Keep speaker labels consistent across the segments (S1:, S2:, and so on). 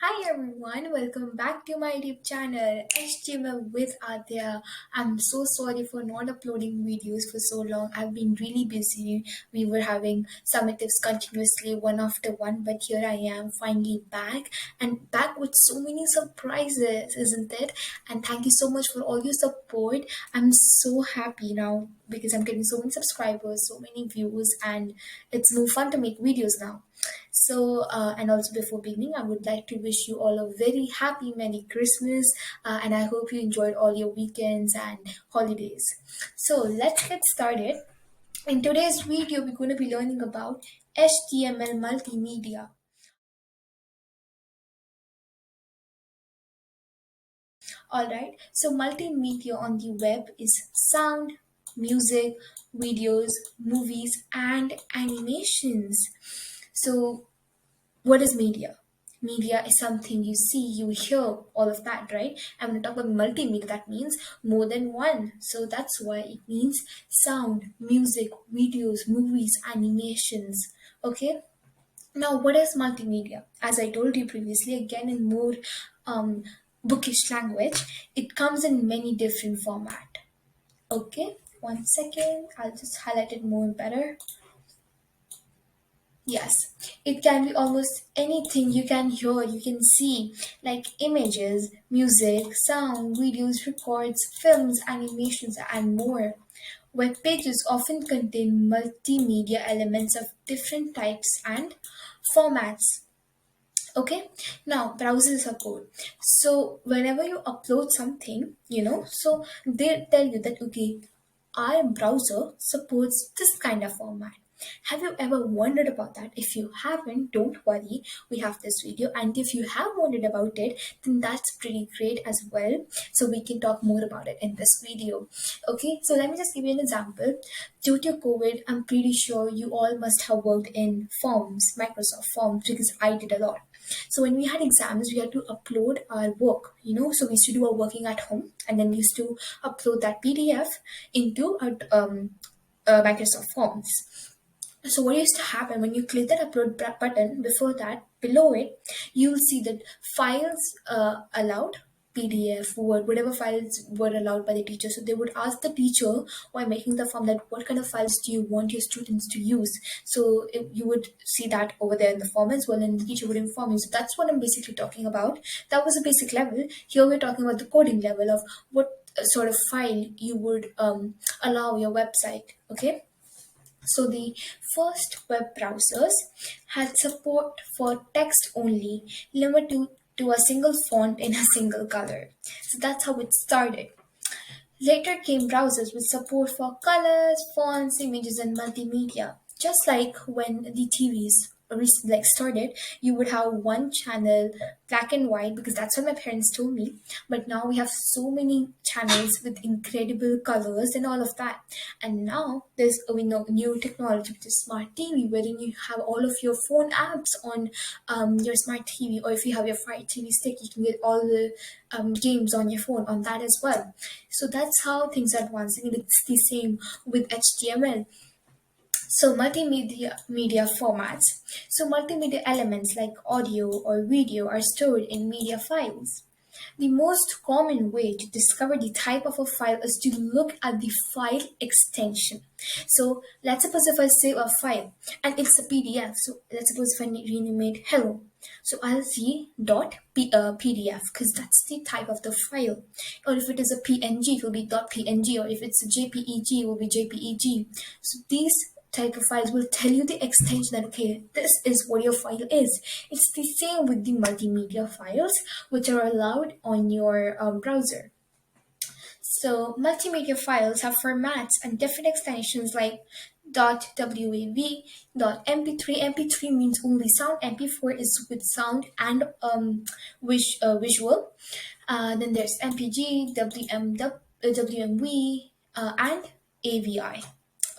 S1: Hi everyone, welcome back to my YouTube channel HTML with Adhya. I'm so sorry for not uploading videos for so long. I've been really busy. We were having summitives continuously one after one, but here I am finally back and back with so many surprises, isn't it? And thank you so much for all your support. I'm so happy now because I'm getting so many subscribers, so many views, and it's more fun to make videos now. And also before beginning, I would like to wish you all a very happy Merry Christmas, and I hope you enjoyed all your weekends and holidays. So, let's get started. In today's video, we're going to be learning about HTML multimedia. Alright, so multimedia on the web is sound, music, videos, movies, and animations. So, what is media? Media is something you see, you hear, all of that, right? And when we talk about multimedia, that means more than one. So that's why it means sound, music, videos, movies, animations. Okay? Now, what is multimedia? As I told you previously, again in more um, bookish language, it comes in many different format. Okay? One second, I'll just highlight it more better. Yes, it can be almost anything you can hear, you can see, like images, music, sound, videos, records, films, animations, and more. Web pages often contain multimedia elements of different types and formats. Okay, now browser support. So whenever you upload something, so they tell you that okay, our browser supports this kind of format. Have you ever wondered about that? If you haven't, don't worry, we have this video. And if you have wondered about it, then that's pretty great as well. So we can talk more about it in this video. Okay, so let me just give you an example. Due to COVID, I'm pretty sure you all must have worked in Forms, Microsoft Forms, because I did a lot. So when we had exams, we had to upload our work, So we used to do our working at home, and then we used to upload that PDF into Microsoft Forms. So what used to happen when you click that upload button, before that, below it, you'll see that files allowed, PDF, Word, whatever files were allowed by the teacher. So they would ask the teacher while making the form that what kind of files do you want your students to use. So you would see that over there in the form as well, and the teacher would inform you. So that's what I'm basically talking about. That was a basic level. Here we're talking about the coding level of what sort of file you would allow your website. Okay. So the first web browsers had support for text only, limited to a single font in a single color. So that's how it started. Later came browsers with support for colors, fonts, images, and multimedia. Just like when the TVs started, you would have one channel, black and white, because that's what my parents told me. But now we have so many channels with incredible colors and all of that. And now there's new technology, which is smart TV, wherein you have all of your phone apps on your smart TV, or if you have your Fire TV stick, you can get all the games on your phone on that as well. So that's how things are advancing, and it's the same with HTML. So media formats. So multimedia elements like audio or video are stored in media files. The most common way to discover the type of a file is to look at the file extension. So let's suppose if I save a file and it's a PDF. So let's suppose if I rename it hello. So I'll see PDF because that's the type of the file. Or if it is a PNG, it will be .png. Or if it's a JPEG, it will be JPEG. So these type of files will tell you the extension that okay, this is what your file is. It's the same with the multimedia files which are allowed on your browser. So multimedia files have formats and different extensions like .wav, .mp3. MP3 means only sound. MP4 is with sound and visual. Then there's MPG, WMV, and AVI.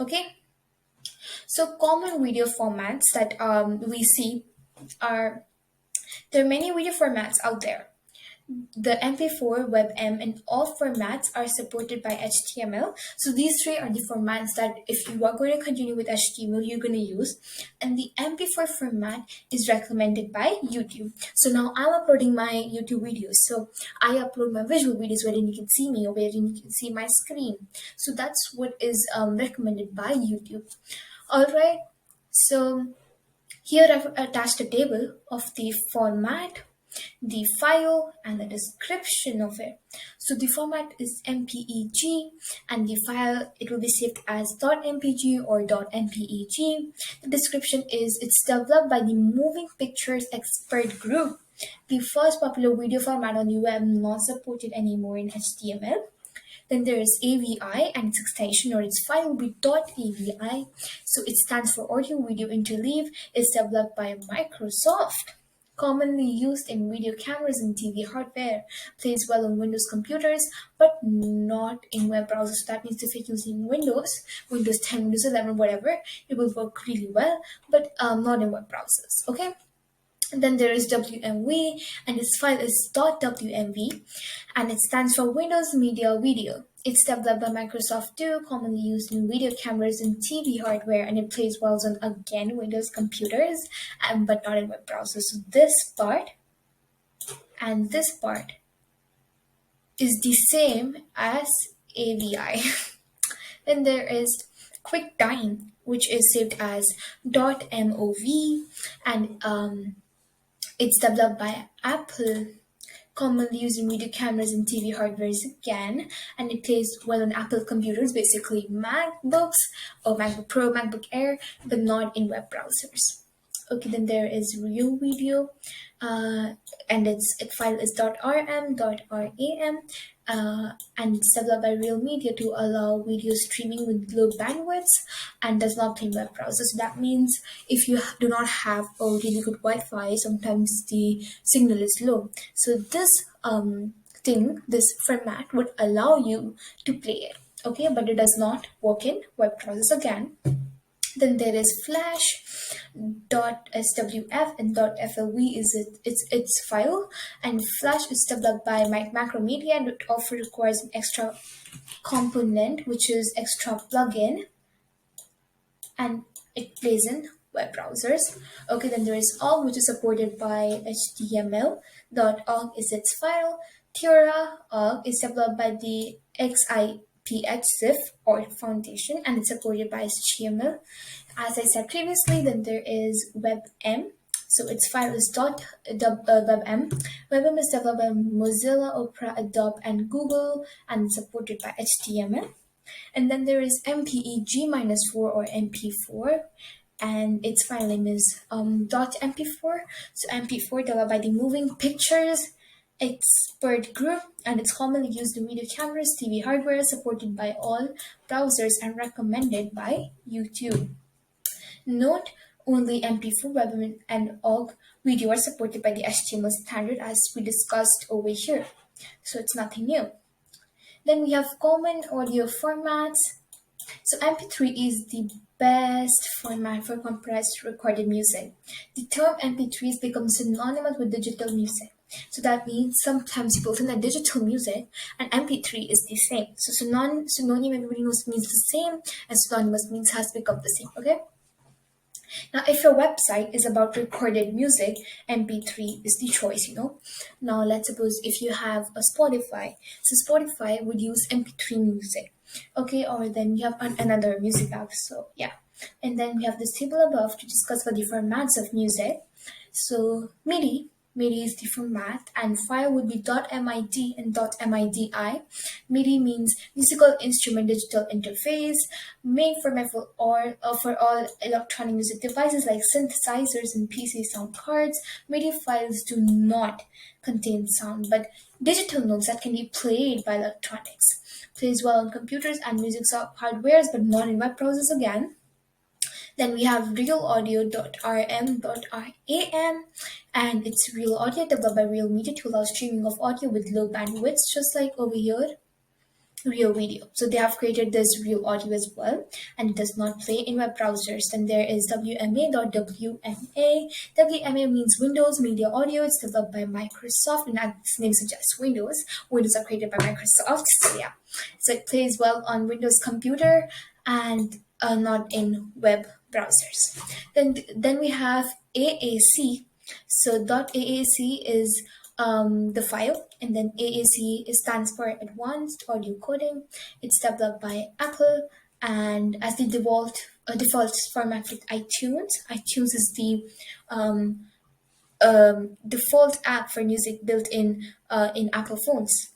S1: Okay. So common video formats that we see are there are many video formats out there. The MP4, WebM, and all formats are supported by HTML. So these three are the formats that if you are going to continue with HTML, you're going to use. And the MP4 format is recommended by YouTube. So now I'm uploading my YouTube videos. So I upload my visual videos wherein you can see me or wherein you can see my screen. So that's what is recommended by YouTube. All right. So here I've attached a table of the format, the file, and the description of it. So the format is MPEG, and the file, it will be saved as .mpg or .mpeg. The description is it's developed by the Moving Pictures Expert Group, the first popular video format on the web not supported anymore in HTML. Then there is AVI and its extension or its file will be .avi. So it stands for Audio Video Interleave. It's developed by Microsoft. Commonly used in video cameras and TV hardware. Plays well on Windows computers, but not in web browsers. So that means if you're using Windows 10, Windows 11, whatever, it will work really well, but not in web browsers. Okay. And then there is WMV, and its file is .wmv, and it stands for Windows Media Video. It's developed by Microsoft too, commonly used in video cameras and TV hardware, and it plays well on, again, Windows computers, but not in web browsers. So this part and this part is the same as AVI. Then there is QuickTime, which is saved as .mov, and it's developed by Apple, commonly used in video cameras and TV hardware again, and it plays well on Apple computers, basically MacBooks or MacBook Pro, MacBook Air, but not in web browsers. Okay, then there is Real Video, and its file is .rm, .ram, and it's developed by Real Media to allow video streaming with low bandwidths and does not play in web browsers. So that means if you do not have a really good Wi-Fi, sometimes the signal is low. So this this format would allow you to play it. Okay, but it does not work in web browsers again. Then there is Flash, .swf and .flv is its file, and Flash is developed by Macromedia, and it often requires an extra component which is extra plugin, and it plays in web browsers. Okay, then there is OGG, which is supported by HTML. .org is its file. Theora org is developed by the XIPHZIF or Foundation, and it's supported by HTML. As I said previously, then there is WebM. So its file is .webm. WebM is developed by Mozilla, Opera, Adobe, and Google, and supported by HTML. And then there is MPEG-4 or MP4, and its file name is .mp4. So MP4 developed by the Moving Pictures Expert Group, and it's commonly used in video cameras, TV hardware, supported by all browsers, and recommended by YouTube. Note, only MP4, WebM, and OGG video are supported by the HTML standard as we discussed over here. So it's nothing new. Then we have common audio formats. So MP3 is the best format for compressed recorded music. The term MP3 has become synonymous with digital music. So that means sometimes people think that digital music and MP3 is the same. So synonym everybody knows means the same, and synonymous means has become the same. Okay. Now, if your website is about recorded music, MP3 is the choice, Now, let's suppose if you have a Spotify. So Spotify would use MP3 music, okay? Or then you have another music app, so yeah. And then we have this table above to discuss for the formats of music. So MIDI is the format, and file would be .mid and .midi. MIDI means musical instrument digital interface, made for all electronic music devices like synthesizers and PC sound cards. MIDI files do not contain sound, but digital notes that can be played by electronics. Plays well on computers and music hardwares, but not in web browsers again. Then we have realaudio.rm.ram, and it's real audio developed by Real Media to allow streaming of audio with low bandwidths, just like over here. real video. So they have created this real audio as well, and it does not play in web browsers. Then there is WMA.WMA. WMA means Windows Media Audio. It's developed by Microsoft, and as its name suggests, Windows. Windows are created by Microsoft. So yeah, so it plays well on Windows computer and not in web browsers. Then we have AAC. So .AAC is the file, and then AAC stands for Advanced Audio Coding. It's developed by Apple, and as the default format with iTunes. iTunes is the default app for music built in Apple phones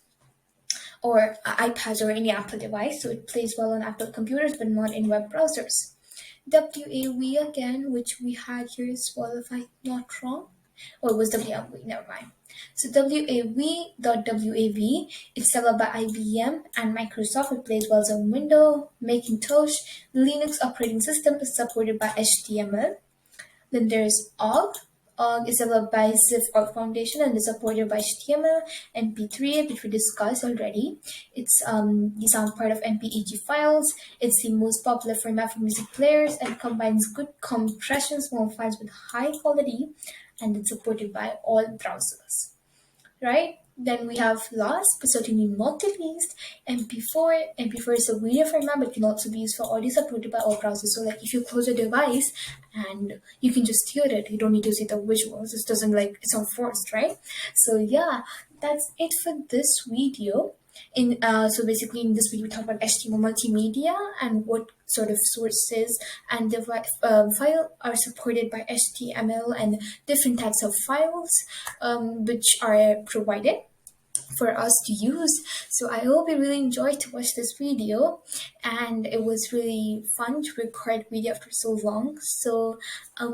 S1: or iPads or any Apple device. So it plays well on Apple computers, but not in web browsers. WAV again, which we had here as well, if I'm not wrong. Oh, it was WAV, never mind. So WAV.WAV, it's developed by IBM and Microsoft. It plays well on Windows, Macintosh, Linux operating system, is supported by HTML. Then there's OGG. OGG is developed by Ziff Org Foundation and is supported by HTML, MP3, which we discussed already. It's the sound part of MPEG files. It's the most popular format for music players and combines good compression, small files with high quality, and it's supported by all browsers, right? Then we have last but certainly not the least, MP4. MP4 is a video format but can also be used for audio, supported by all browsers. So like if you close your device and you can just hear it, you don't need to see the visuals. It doesn't like it's not forced, right? So yeah, that's it for this video. So basically in this video we talk about HTML multimedia and what sort of sources and the file are supported by HTML and different types of files which are provided for us to use. So I hope you really enjoyed to watch this video, and it was really fun to record video after so long. So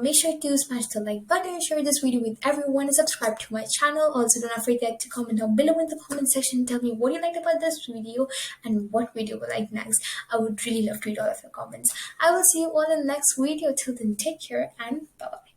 S1: make sure to smash the like button, share this video with everyone, and subscribe to my channel. Also, don't forget to comment down below in the comment section. Tell me what you liked about this video and what video you like next. I would really love to read all of your comments. I will see you all in the next video. Till then, take care and bye bye.